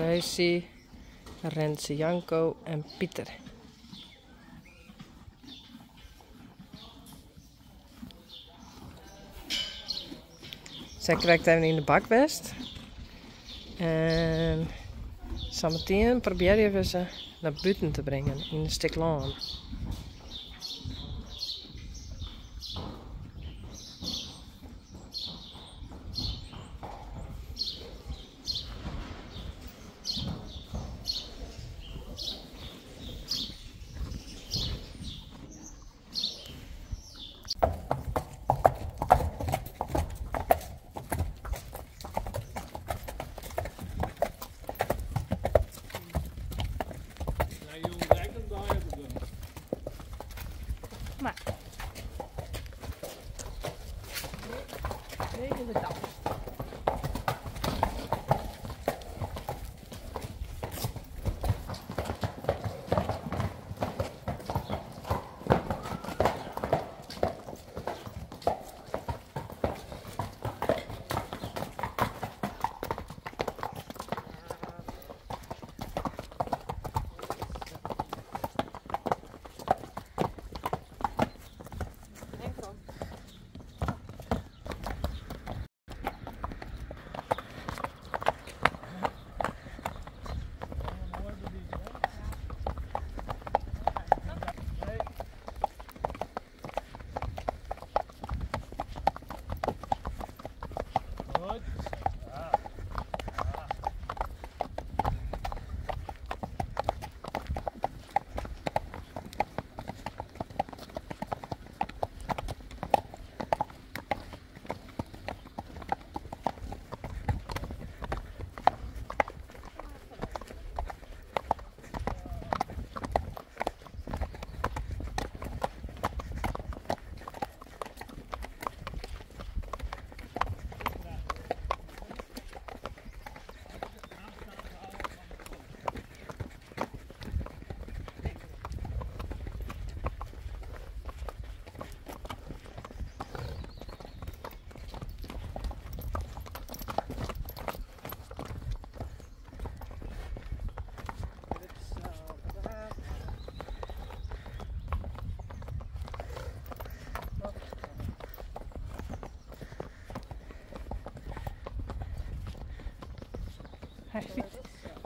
Reusie, Renze Janko en Pieter. Zij krijgt even in de bakwest. En zometeen proberen we ze naar buiten te brengen in een stuk laan. Maar. Deze is het dan.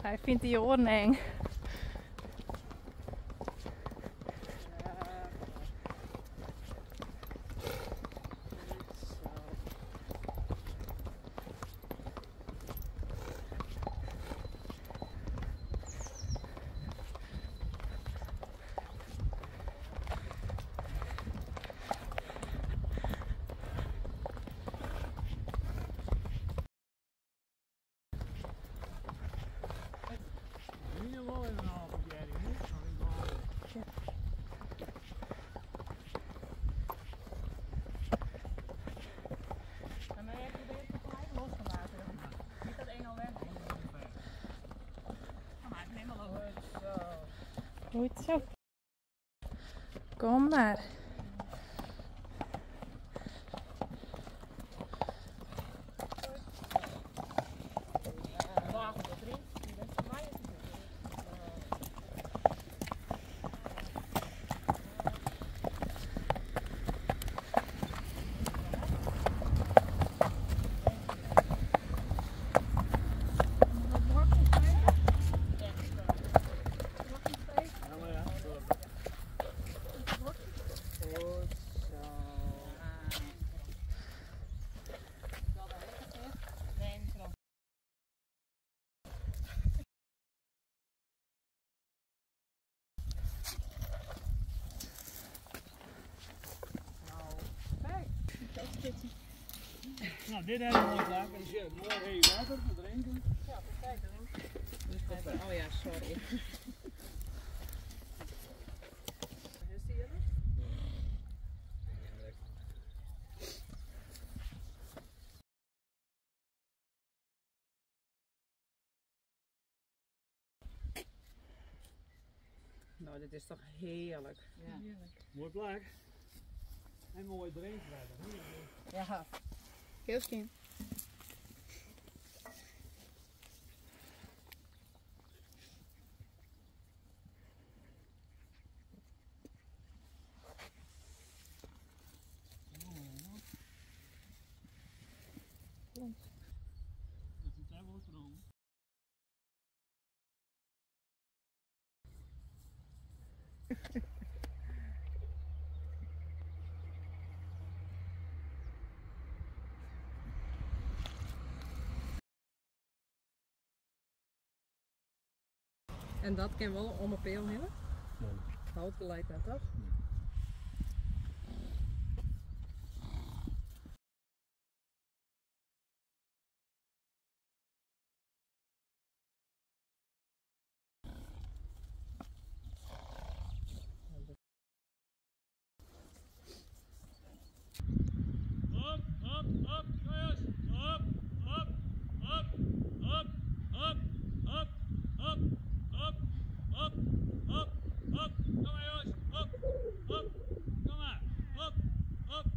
Hij vindt die oren eng. Goed zo. Kom maar. Nou, dit hebben we mooi klaar. En je mooi heet water te drinken. Ja, perfect. Oh ja, sorry. Is die jullie? Nou, dit is toch heerlijk. Ja. Heerlijk. Mooi plek. En mooi drinkwater. Ja. Heel slim. plons. Dat is daar wel stroom. En dat kan wel om een peel hebben? Nee. Hout gelijk net toch? Hop, hop, hop, jongens. Hop, hop, hop, hop, hop, hop, hop, hop, hop, hop, hop. Kom maar jongens. Hop, hop, kom maar. Hop, hop. Kom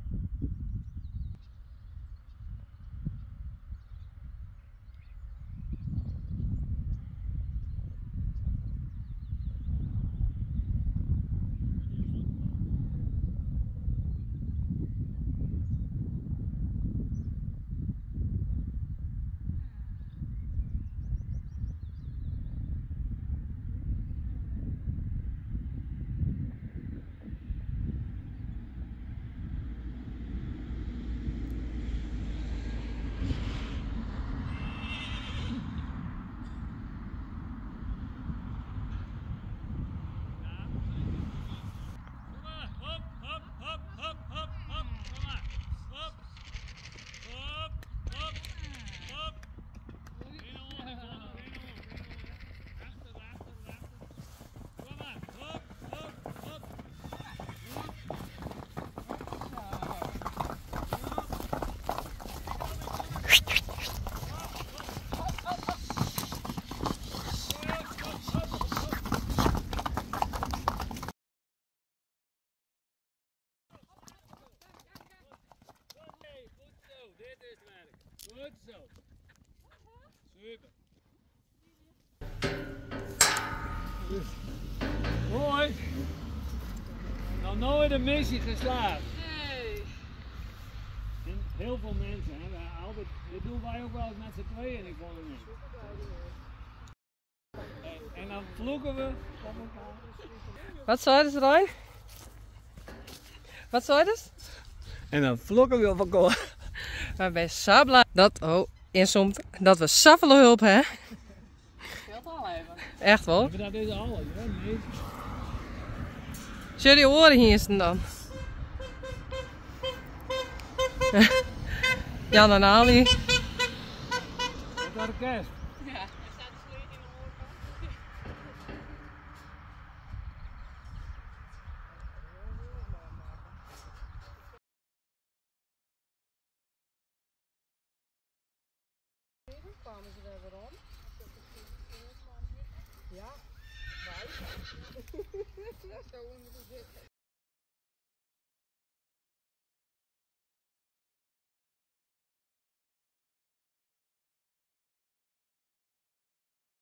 maar. Hop, hop, hop, hop, hop, hop. Kom maar. Hop, hop, hop, hop. Achter, achter. Kom maar. Hop, hop, hop. Oké, goed zo. Dit is het werk. Goed zo. Super. Mooi. Nou, nooit een missie geslaagd. Nee. En heel veel mensen, hè, altijd, dit doen wij ook wel eens met z'n tweeën in de niet. En dan vloeken we op elkaar. Wat zei ze, Rijn? Wat zei ze? En dan vloeken we op elkaar. Maar bij zo blij dat, dat we zoveel hulp hebben. Scheelt al even. Echt wel. Maar dat is alles, hè? Nee. Zullen je oren hier staan dan? Jan en Ali. Het orkest. Ja, er staat een sleet in de oorkant. Kwamen ze er weer om? Ja, wij. Dat is zo onder de zit.